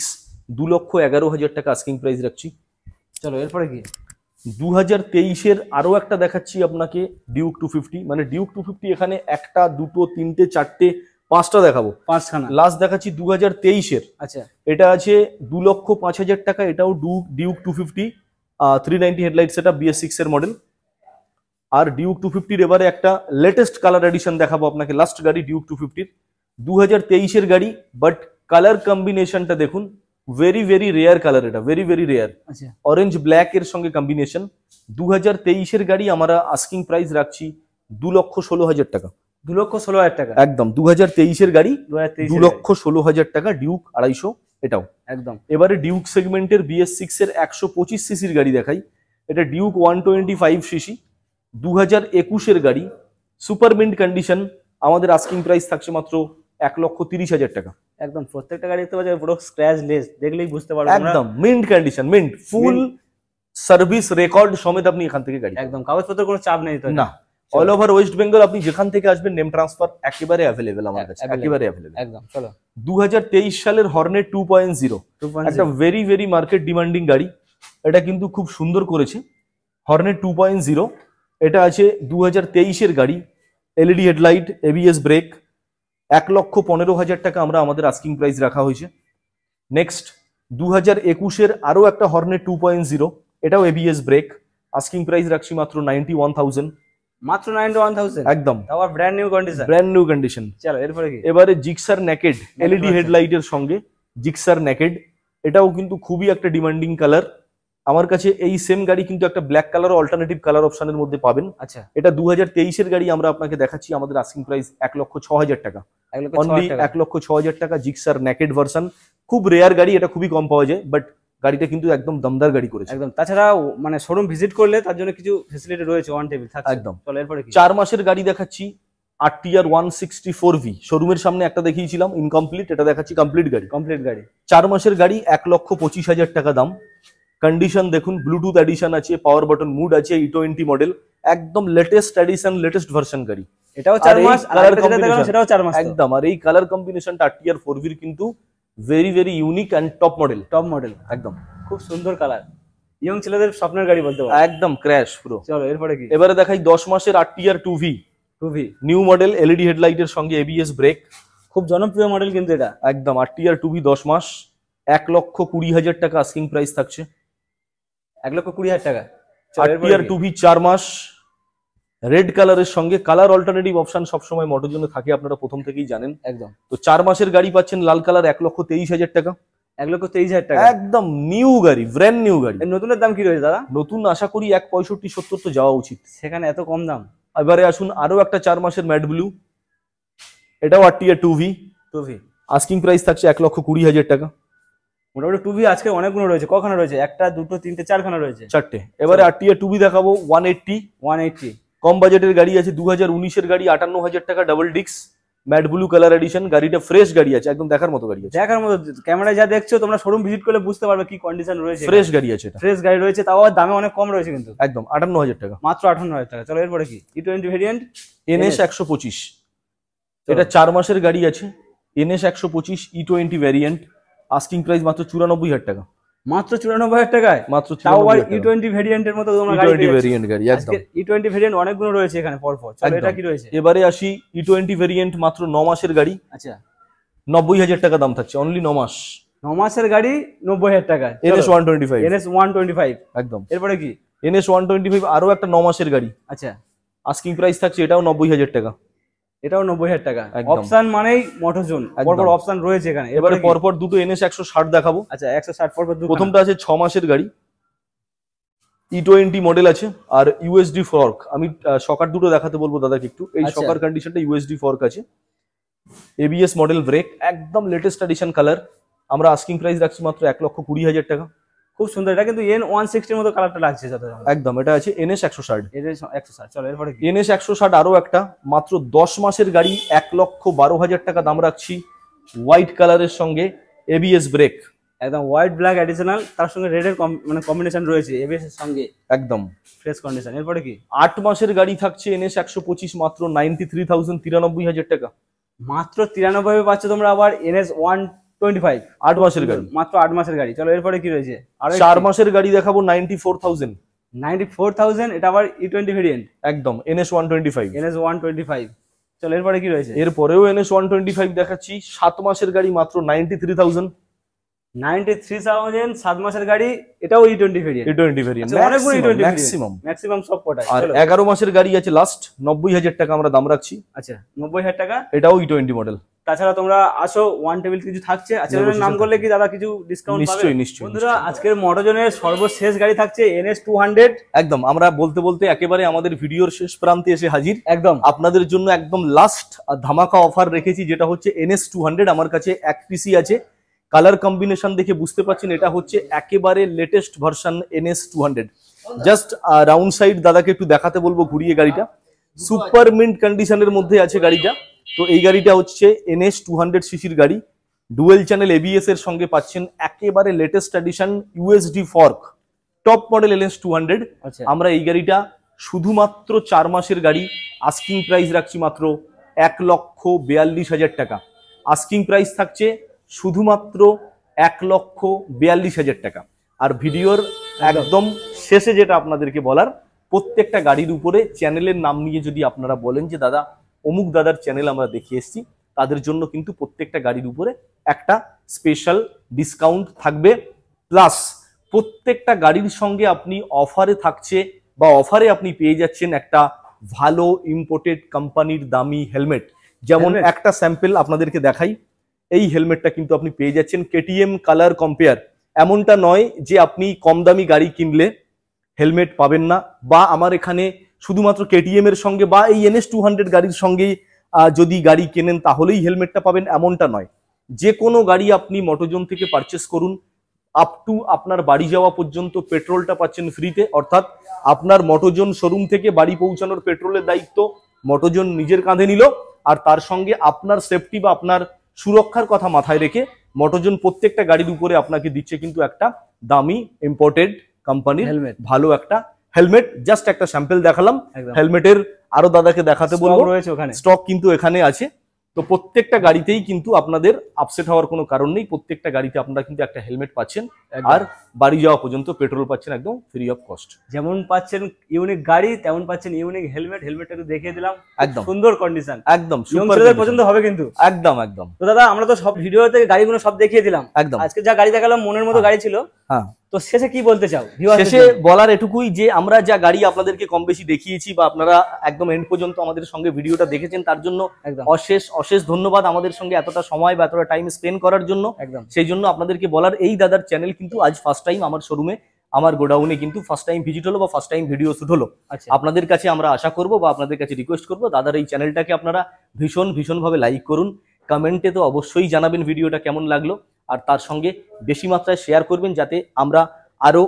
Speaker 1: 2,11,000 টাকা আস্কিং প্রাইস রাখছি।
Speaker 2: চলো এরপরে কি?
Speaker 1: 2023-এর আরো একটা দেখাচ্ছি আপনাকে, ডিউক 250, মানে ডিউক 250 এখানে একটা, দুটো, তিনটে, চারটে, পাঁচটা দেখাবো,
Speaker 2: 5খানা।
Speaker 1: লাস্ট দেখাচ্ছি 2023-এর।
Speaker 2: আচ্ছা
Speaker 1: এটা আছে 2,05,000 টাকা। এটাও ডিউক 250, 390 হেডলাইট সেটআপ, BS6 এর মডেল। আর ডিউক 250-র এবারে একটা লেটেস্ট কালার এডিশন দেখাবো আপনাকে, লাস্ট গাড়ি ডিউক 250-র, 2023-এর গাড়ি, বাট কালার কম্বিনেশনটা দেখুন, ভেরি ভেরি রেয়ার কালার, এটা ভেরি ভেরি রেয়ার,
Speaker 2: আচ্ছা
Speaker 1: অরেঞ্জ ব্ল্যাক এর সঙ্গে কম্বিনেশন। 2023-এর গাড়ি, আমরা আস্কিং প্রাইস রাখছি 2,16,000 টাকা।
Speaker 2: 2,16,000 টাকা।
Speaker 1: একদম 2023-এর গাড়ি,
Speaker 2: 2023
Speaker 1: 2,16,000 টাকা, ডিউক 250 এটাও।
Speaker 2: একদম
Speaker 1: এবারে ডিউক সেগমেন্টের BS6 এর 125 সিসির গাড়ি দেখাই। এটা ডিউক 125 সিসি, 2021-এর গাড়ি, সুপার মিন্ট কন্ডিশন। আমাদের আস্কিং প্রাইস থাকছে মাত্র 1,30,000 টাকা।
Speaker 2: একদম প্রত্যেকটা গাড়ি দেখতে পাচ্ছ পুরো স্ক্র্যাচ লেস, দেখলেই বুঝতে পারবে তোমরা।
Speaker 1: একদম মিন্ট কন্ডিশন, মিন্ট ফুল সার্ভিস রেকর্ড সমেত আপনি এখান থেকে গাড়ি,
Speaker 2: একদম কাগজপত্রের কোনো চাপ নেই তো?
Speaker 1: না, অল ওভার ওয়েস্ট বেঙ্গল আপনি যেখান থেকে আসবেন, নেম ট্রান্সফার একেবারে অ্যাভেলেবেল আমার কাছে,
Speaker 2: Available।
Speaker 1: একেবারে অ্যাভেলেবেল।
Speaker 2: একদম। চলো
Speaker 1: 2023 সালের হর্নেট 2.0, একটা ভেরি ভেরি মার্কেট ডিমান্ডিং গাড়ি। এটা কিন্তু খুব সুন্দর করেছে, হর্নেট 2.0। এটা আছে 2023-এর গাড়ি, এলইডি হেডলাইট, ABS ব্রেক, 1,15,000 টাকা আমরা আমাদের আস্কিং প্রাইস রাখা হয়েছে। নেক্সট 2021-এর আরো একটা হর্নেট 2.0, এটাও ABS ব্রেক, আস্কিং প্রাইস রাখছি মাত্র 91,000।
Speaker 2: মাত্র 91,000,
Speaker 1: একদম
Speaker 2: তাও brand new condition.
Speaker 1: Brand new condition.
Speaker 2: চলো এরপরে কি?
Speaker 1: এবারে জিক্সার নেকেড, এলইডি
Speaker 2: version।
Speaker 1: হেডলাইটের সঙ্গে জিক্সার নেকেড, এটাও কিন্তু খুবই একটা ডিমান্ডিং কালার। আমার কাছে এই সেম গাড়ি কিন্তু একটা ব্ল্যাক কালার অল্টারনেটিভ কালার অপশনের মধ্যে পাবেন।
Speaker 2: আচ্ছা
Speaker 1: এটা 2023-এর গাড়ি, আমরা আপনাকে দেখাচ্ছি। আমাদের আস্কিং প্রাইস 1,06,000 টাকা,
Speaker 2: 1,06,000
Speaker 1: অনলি
Speaker 2: টাকা।
Speaker 1: 1,06,000 টাকা। জিক্সার নেকেড ভার্সন, খুব রেয়ার গাড়ি, এটা খুবই কম পাওয়া যায়, বাট গাড়িটা কিন্তু একদম দমদার গাড়ি করেছে।
Speaker 2: একদম। তাছাড়া মানে শোরুম ভিজিট করলে তার জন্য কিছু ফ্যাসিলিটি রয়েছে, অন টেবিল থাকছে।
Speaker 1: একদম।
Speaker 2: চলো এরপরে কি?
Speaker 1: 4 মাসের গাড়ি দেখাচ্ছি, RTR 164V, শোরুমের সামনে একটা দেখিয়েছিলাম ইনকমপ্লিট, এটা দেখাচ্ছি কমপ্লিট গাড়ি।
Speaker 2: কমপ্লিট গাড়ি,
Speaker 1: 4 মাসের গাড়ি, 1,25,000 টাকা দাম। কন্ডিশন দেখুন, ব্লুটুথ এডিশন আছে, পাওয়ার বাটন মুড আছে, E20 মডেল, একদম লেটেস্ট এডিশন, লেটেস্ট ভার্সন গাড়ি।
Speaker 2: এটাও 4 মাস, আর একটা যেটা দেখালাম সেটাও 4 মাস।
Speaker 1: একদম। আর এই কালার কম্বিনেশনটা RTR 4V কিন্তু very very unique and top model,
Speaker 2: top model,
Speaker 1: একদম
Speaker 2: খুব সুন্দর কালার, ইয়ং ছেলেদের স্বপ্নের গাড়ি বলতে পারো,
Speaker 1: একদম ক্র্যাশ পুরো।
Speaker 2: চলো এরপরে কি?
Speaker 1: এবারে দেখাই 10 মাসের RTR 2V,
Speaker 2: 2V
Speaker 1: new model, LED হেডলাইটের সঙ্গে ABS ব্রেক,
Speaker 2: খুব জনপ্রিয় মডেল কিন্তু এটা।
Speaker 1: একদম। আর টিআর 2V 10 মাস, 1,20,000 টাকা আস্কিং প্রাইস থাকছে।
Speaker 2: 1,20,000 টাকা।
Speaker 1: আর টিআর 2V 4 মাস, রেড কালারের সঙ্গে কালার অল্টারনেটিভ অপশন সবসময় মোটোজোনে থাকে, আপনারা প্রথম থেকেই জানেন।
Speaker 2: একদম।
Speaker 1: তো 4 মাসের গাড়ি পাচ্ছেন লাল কালার 1,23,000 টাকা।
Speaker 2: 1,23,000 টাকা
Speaker 1: একদম নিউ গাড়ি, ব্র্যান্ড নিউ গাড়ি।
Speaker 2: এর নতুনের দাম কি রয়েছে দাদা?
Speaker 1: নতুন আশা করি 1,65,70 তো যাওয়া উচিত।
Speaker 2: সেখানে এত কম দাম।
Speaker 1: এবারে আসুন আরো একটা 4 মাসের ম্যাট ব্লু, এটাও আর টিআর 2V, আস্কিং প্রাইস থাকছে 1,20,000 টাকা।
Speaker 2: মোটামুটি 2V আজকে অনেকগুলো রয়েছে। কখানা রয়েছে? একটা, দুটো, তিনটে, চারখানা রয়েছে।
Speaker 1: 4টে। এবারে আর টিআর 2V দেখাবো 180। কম বাজেটের গাড়ি আছে, 2019-এর গাড়ি, 58,000 টাকা, ডাবল ডিক্স, ম্যাট ব্লু কালার এডিশন। গাড়িটা ফ্রেশ গাড়ি আছে, একদম দেখার মতো গাড়ি আছে।
Speaker 2: দেখার মতো, ক্যামেরায় যা দেখছো তোমরা শোরুম ভিজিট করলে বুঝতে পারবে কি কন্ডিশন রয়েছে।
Speaker 1: ফ্রেশ গাড়ি আছে এটা।
Speaker 2: ফ্রেশ গাড়ি রয়েছে, তাও আবার দামে অনেক কম রয়েছে কিন্তু।
Speaker 1: একদম 58,000 টাকা,
Speaker 2: মাত্র 58,000 টাকা। চলো এরপরে কি? E20 variant
Speaker 1: NS 125। এটা 4 মাসের গাড়ি আছে, NS 125 E20 variant, asking price মাত্র 94,000 টাকা।
Speaker 2: মাত্র 94,000 টাকায়?
Speaker 1: মাত্র
Speaker 2: তাও আবার
Speaker 1: 94,000 টাকা।
Speaker 2: E20 ভেরিয়েন্টের মতো তোমরা গাড়ি
Speaker 1: E20 ভ্যারিয়েন্ট গাড়ি একদম।
Speaker 2: আজকে E20 ভেরিয়েন্ট অনেকগুলো রয়েছে এখানে পরপর। চলো এটা কি রয়েছে?
Speaker 1: এবারে আসি E20 ভেরিয়েন্ট, মাত্র 9 মাসের গাড়ি,
Speaker 2: আচ্ছা
Speaker 1: 90,000 টাকা দাম থাকছে, অনলি 9 মাস।
Speaker 2: 9 মাসের গাড়ি 90,000 টাকা।
Speaker 1: NS 125।
Speaker 2: NS 125
Speaker 1: একদম।
Speaker 2: এরপরে কি?
Speaker 1: NS 125 আরো একটা 9 মাসের গাড়ি,
Speaker 2: আচ্ছা
Speaker 1: আস্কিং প্রাইস থাকছে এটাও 90,000 টাকা।
Speaker 2: এটাও 90,000 টাকা।
Speaker 1: একদম।
Speaker 2: অপশন মানেই মোটোজোন,
Speaker 1: একদম।
Speaker 2: পরপর অপশন রয়েছে এখানে।
Speaker 1: এবারে
Speaker 2: কি?
Speaker 1: পরপর দুটো NS 160 দেখাবো।
Speaker 2: আচ্ছা 160 পরপর দুটো।
Speaker 1: প্রথমটা আছে 6 মাসের গাড়ি, E20 মডেল আছে, আর USD ফর্ক। আমি শকার দুটো দেখাতে বলবো দাদাকে একটু। এই
Speaker 2: আচ্ছা।
Speaker 1: শকার কন্ডিশনটা USD ফর্ক আছে, ABS মডেল ব্রেক, একদম লেটেস্ট এডিশন কালার। আমরা আস্কিং প্রাইস রাখছি মাত্র 1,20,000 টাকা।
Speaker 2: খুব সুন্দর। এটা কিন্তু N160 এর মতো কালারটা লাগছে যত।
Speaker 1: একদম। এটা আছে NS 160।
Speaker 2: এটা 160। চলো এরপরে কি?
Speaker 1: NS 160 আরো একটা, মাত্র 10 মাসের গাড়ি, 1,12,000 টাকা দাম রাখছি, হোয়াইট কালারের সঙ্গে ABS ব্রেক।
Speaker 2: একদম হোয়াইট ব্ল্যাক অ্যাডিশনাল, তার সঙ্গে রেডের মানে কম্বিনেশন রয়েছে ABS এর সঙ্গে,
Speaker 1: একদম
Speaker 2: ফ্রেশ কন্ডিশন। এরপরে কি?
Speaker 1: 8 মাসের গাড়ি থাকছে NS 125, মাত্র 93,000, 93,000 টাকা।
Speaker 2: মাত্র 93 এ পাচ্ছ তোমরা আবার NS 125।
Speaker 1: 8 মাসের গাড়ি,
Speaker 2: মাত্র 8 মাসের গাড়ি। চলো এরপরে কি রয়েছে? আর
Speaker 1: 4 মাসের গাড়ি দেখাবো 94,000।
Speaker 2: 94,000, এটা আবার E20 ভেরিয়েন্ট,
Speaker 1: একদম NS 125।
Speaker 2: NS 125। চলো এরপরে কি রয়েছে?
Speaker 1: এরপরেও NS 125 দেখাচ্ছি, 7 মাসের গাড়ি, মাত্র 93,000।
Speaker 2: 93,000 7 মাসের গাড়ি, এটাও E20 ভেরিয়েন্ট।
Speaker 1: E20 ভেরিয়েন্ট,
Speaker 2: আচ্ছা, অনেকগুলো E20
Speaker 1: ম্যাক্সিমাম।
Speaker 2: সব কটাই।
Speaker 1: আর 11 মাসের গাড়ি আছে লাস্ট, 90,000 টাকা আমরা দাম রাখছি।
Speaker 2: আচ্ছা 90,000 টাকা।
Speaker 1: এটাও E20 মডেল।
Speaker 2: তাছাড়া তোমরা আসো, ওয়ান টেবিল কিছু থাকছে। আচ্ছা নাম করলে কি দাদা কিছু ডিসকাউন্ট পাবে?
Speaker 1: নিশ্চয়ই নিশ্চয়ই।
Speaker 2: বন্ধুরা আজকের মোটোজোনের সর্বশেষ গাড়ি থাকছে NS 200।
Speaker 1: একদম। আমরা বলতে বলতে একেবারে আমাদের ভিডিওর শেষ প্রান্তে এসে হাজির।
Speaker 2: একদম
Speaker 1: আপনাদের জন্য একদম লাস্ট ধামাকা অফার রেখেছি, যেটা হচ্ছে NS 200। আমার কাছে এক পিসি আছে, কালার কম্বিনেশন দেখে বুঝতে পারছেন এটা হচ্ছে একেবারে latest version NS 200। Just round side দাদাকে একটু দেখাতে বলবো ঘুরিয়ে। গাড়িটা সুপার মিন্ট কন্ডিশনের মধ্যে আছে গাড়িটা। তো এই গাড়িটা হচ্ছে NS 200 সিসির গাড়ি, ডুয়েল চ্যানেল ABS এর সঙ্গে পাচ্ছেন একেবারে latest addition USD fork, top model NS 200।
Speaker 2: আচ্ছা
Speaker 1: আমরা এই গাড়িটা শুধুমাত্র 4 মাসের গাড়ি, আস্কিং প্রাইস রাখছি মাত্র 1,42,000 টাকা। আস্কিং প্রাইস থাকছে শুধুমাত্র 1,42,000 টাকা। আর ভিডিওর একদম শেষে যেটা আপনাদেরকে বলার, প্রত্যেকটা গাড়ির উপরে চ্যানেলের নাম নিয়ে যদি আপনারা বলেন যে দাদা অমুক দাদার চ্যানেল আমরা দেখে এসেছি, তাদের জন্য কিন্তু প্রত্যেকটা গাড়ির উপরে একটা স্পেশাল ডিসকাউন্ট থাকবে। প্লাস প্রত্যেকটা গাড়ির সঙ্গে আপনি অফারে থাকছে বা অফারে আপনি পেয়ে যাচ্ছেন একটা ভালো ইম্পোর্টেড কোম্পানির দামি হেলমেট। যেমন একটা স্যাম্পল আপনাদেরকে দেখাই, এই হেলমেটটা কিন্তু আপনি পেয়ে যাচ্ছেন KTM কালার কম্পেয়ার। এমনটা নয় যে আপনি কম দামি গাড়ি কিনলে হেলমেট পাবেন না, বা আমার এখানে শুধুমাত্র KTM এর সঙ্গে বা এই NS 200 গাড়ির সঙ্গেই যদি গাড়ি কেনেন তাহলেই হেলমেটটা পাবেন, এমনটা নয়। যে কোনো গাড়ি আপনি মোটোজোন থেকে পারচেস করুন, আপ টু আপনার বাড়ি যাওয়া পর্যন্ত পেট্রোলটা পাচ্ছেন ফ্রিতে। অর্থাৎ আপনার মোটোজোন শোরুম থেকে বাড়ি পৌঁছানোর পেট্রোলের দায়িত্ব মোটোজোন নিজের কাঁধে নিল, আর তার সঙ্গে আপনার সেফটি বা আপনার সুরক্ষার কথা মাথায় রেখে মোটোজোন প্রত্যেকটা গাড়ির উপরে আপনাকে দিচ্ছে কিন্তু একটা দামি ইম্পোর্টেড কোম্পানির
Speaker 2: হেলমেট,
Speaker 1: ভালো একটা হেলমেট। জাস্ট একটা স্যাম্পল দেখালাম
Speaker 2: একদম।
Speaker 1: হেলমেটের আরো দাদাকে দেখাতে বলবো,
Speaker 2: রয়েছে ওখানে
Speaker 1: স্টক কিন্তু এখানে আছে। তো প্রত্যেকটা গাড়িতেই কিন্তু আপনাদের আপসেট হওয়ার কোনো কারণ নেই, প্রত্যেকটা গাড়িতে আপনারা কিন্তু একটা হেলমেট পাচ্ছেন, আর বাড়ি যাওয়া পর্যন্ত পেট্রোল পাচ্ছেন একদম ফ্রি অফ কস্ট।
Speaker 2: যেমন পাচ্ছেন ইউনিক গাড়ি, তেমন পাচ্ছেন ইউনিক হেলমেট। হেলমেটটা একটু দেখিয়ে দিলাম,
Speaker 1: একদম
Speaker 2: সুন্দর কন্ডিশন,
Speaker 1: একদম
Speaker 2: ইয়ংস্টারদের পছন্দ হবে কিন্তু।
Speaker 1: একদম একদম।
Speaker 2: তো দাদা আমরা তো সব ভিডিওতে গাড়িগুলো সব দেখিয়ে দিলাম,
Speaker 1: একদম।
Speaker 2: আজকে যা গাড়ি দেখালাম মনের মতো গাড়ি ছিল।
Speaker 1: হ্যাঁ,
Speaker 2: তো শেষে কি বলতে চাও?
Speaker 1: শেষে বলার এটুকুই যে আমরা যা গাড়ি আপনাদেরকে কম বেশি দেখিয়েছি বা আপনারা একদম এন্ড পর্যন্ত আমাদের সঙ্গে ভিডিওটা দেখেছেন, তার জন্য
Speaker 2: একদম
Speaker 1: অশেষ অশেষ ধন্যবাদ আমাদের সঙ্গে এতটা সময় বা এতটা টাইম স্পেন্ড করার জন্য।
Speaker 2: একদম।
Speaker 1: সেই জন্য আপনাদেরকে বলার, এই দাদার চ্যানেল কিন্তু আজ ফার্স্ট টাইম আমার শোরুমে, আমার গোডাউনে কিন্তু ফার্স্ট টাইম ভিজিট হলো বা ফার্স্ট টাইম ভিডিও শুট হলো।
Speaker 2: আচ্ছা,
Speaker 1: আপনাদের কাছে আমরা আশা করব বা আপনাদের কাছে রিকোয়েস্ট করব, দাদার এই চ্যানেলটাকে আপনারা ভীষণভাবে লাইক করুন, কমেন্টে তো অবশ্যই জানাবেন ভিডিওটা কেমন লাগলো, আর তার সঙ্গে বেশি মাত্রায় শেয়ার করবেন, যাতে আমরা আরো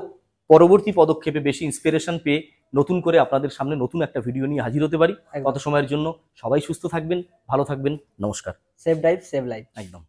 Speaker 1: পরবর্তী পদক্ষেপে বেশি ইন্সপিরেশন পেয়ে নতুন করে আপনাদের সামনে নতুন একটা ভিডিও নিয়ে হাজির হতে পারি।
Speaker 2: একদম।
Speaker 1: তত সময়ের জন্য সবাই সুস্থ থাকবেন, ভালো থাকবেন, নমস্কার।
Speaker 2: Save drive save life.
Speaker 1: একদম।